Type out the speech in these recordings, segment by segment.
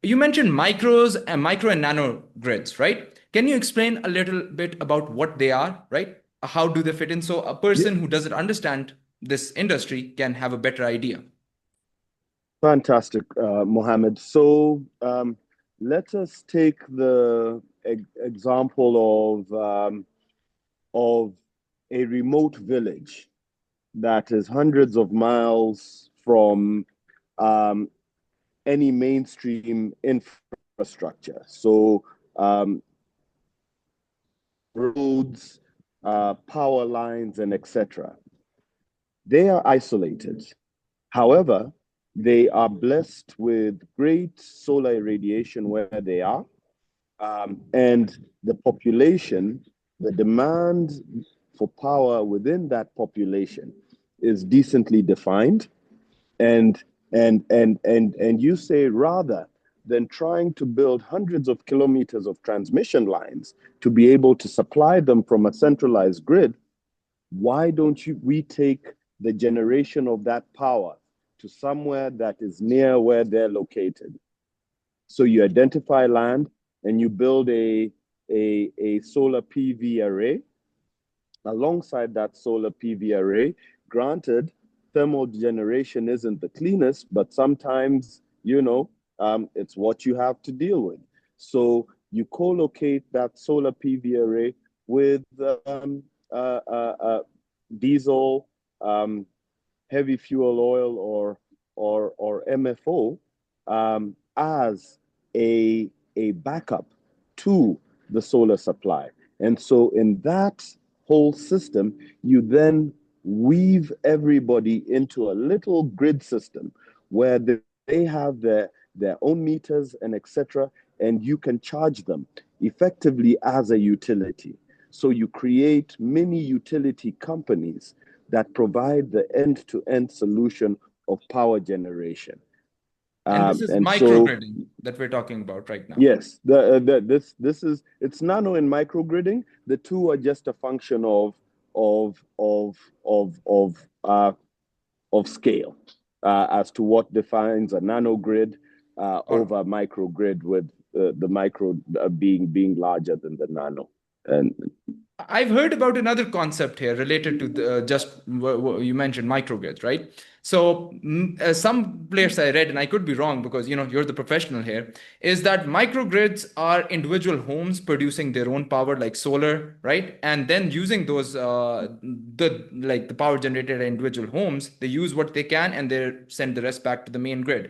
you mentioned micro and nano grids, right? Can you explain a little bit about what they are, right? How do they fit in so a Yeah, person who doesn't understand this industry can have a better idea? fantastic, Mohammed. So let us take the example of a remote village that is hundreds of miles from um, any mainstream infrastructure. So um, roads, power lines, and etc. They are isolated. However, they are blessed with great solar irradiation where they are, and the population, the demand for power within that population is decently defined. And you say rather than trying to build hundreds of kilometers of transmission lines to be able to supply them from a centralized grid, why don't we take the generation of that power to somewhere that is near where they're located? So you identify land and you build a solar PV array. Alongside that solar PV array, granted, thermal generation isn't the cleanest, but sometimes, it's what you have to deal with. So you co-locate that solar PV array with uh, uh, uh, diesel, um, heavy fuel oil, or MFO as a backup to the solar supply. And so in that whole system, you then weave everybody into a little grid system where they have their own meters and etc. And you can charge them effectively as a utility. So you create mini utility companies that provide the end-to-end solution of power generation. And this is And so microgridding that we're talking about right now. yes, this is it's nano and microgridding. The two are just a function of of of of uh, of scale as to what defines a nano grid Or over a microgrid, with the micro being larger than the nano. And I've heard about another concept here related to just what you mentioned microgrids, right? So some place I read, and I could be wrong because you're the professional here, is that microgrids are individual homes producing their own power, like solar, right? And then using those the power generated at individual homes, they use what they can and they send the rest back to the main grid.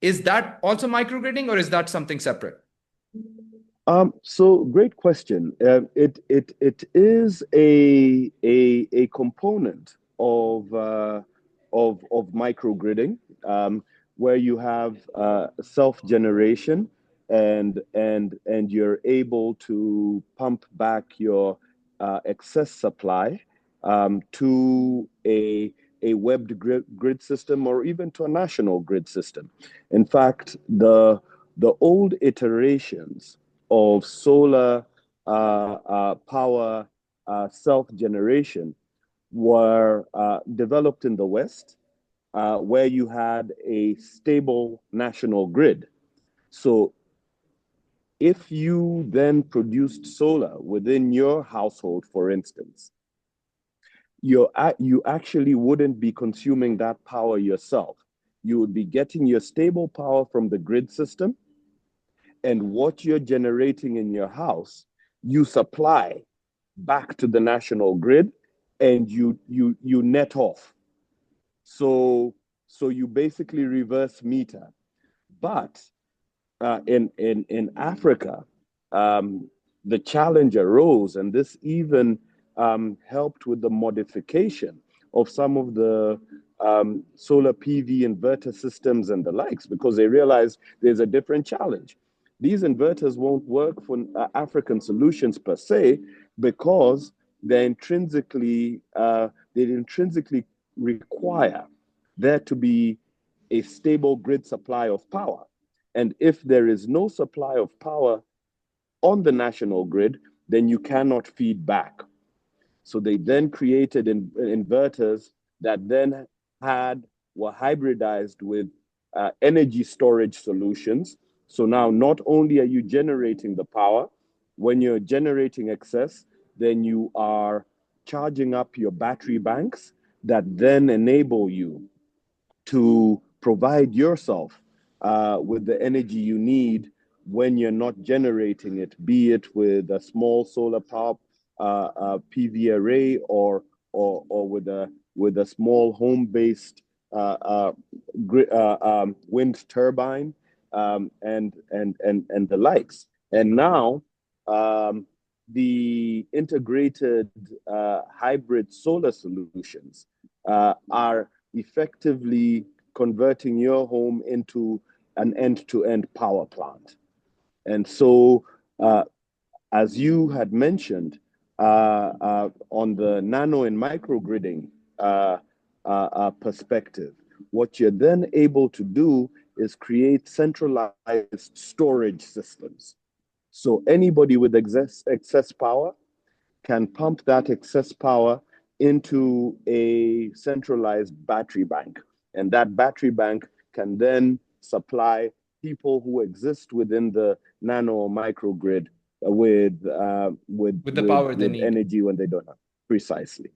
Is that also microgridding, or is that something separate? so great question. It is a component of microgridding, where you have self generation, and you're able to pump back your excess supply to a webbed grid system, or even to a national grid system. In fact, the old iterations of solar power self-generation were developed in the West, where you had a stable national grid. So if you then produced solar within your household, for instance, you actually wouldn't be consuming that power yourself. You would be getting your stable power from the grid system, and what you're generating in your house, you supply back to the national grid, and you net off. So you basically reverse meter. But in Africa, the challenge arose, and this even helped with the modification of some of the solar PV inverter systems and the likes, because they realized there's a different challenge. These inverters won't work for African solutions per se, because they intrinsically require there to be a stable grid supply of power. And if there is no supply of power on the national grid, then you cannot feed back. So they then created inverters that then were hybridized with energy storage solutions. So now not only are you generating the power, when you're generating excess, then you are charging up your battery banks that then enable you to provide yourself with the energy you need when you're not generating it, be it with a small solar power PV array or with a small home-based wind turbine and the likes. And now the integrated hybrid solar solutions are effectively converting your home into an end-to-end power plant. And so, as you had mentioned, on the nano and microgridding perspective, what you're then able to do is create centralized storage systems. So anybody with excess power can pump that excess power into a centralized battery bank. And that battery bank can then supply people who exist within the nano or microgrid with the power they need. energy when they don't have. Precisely.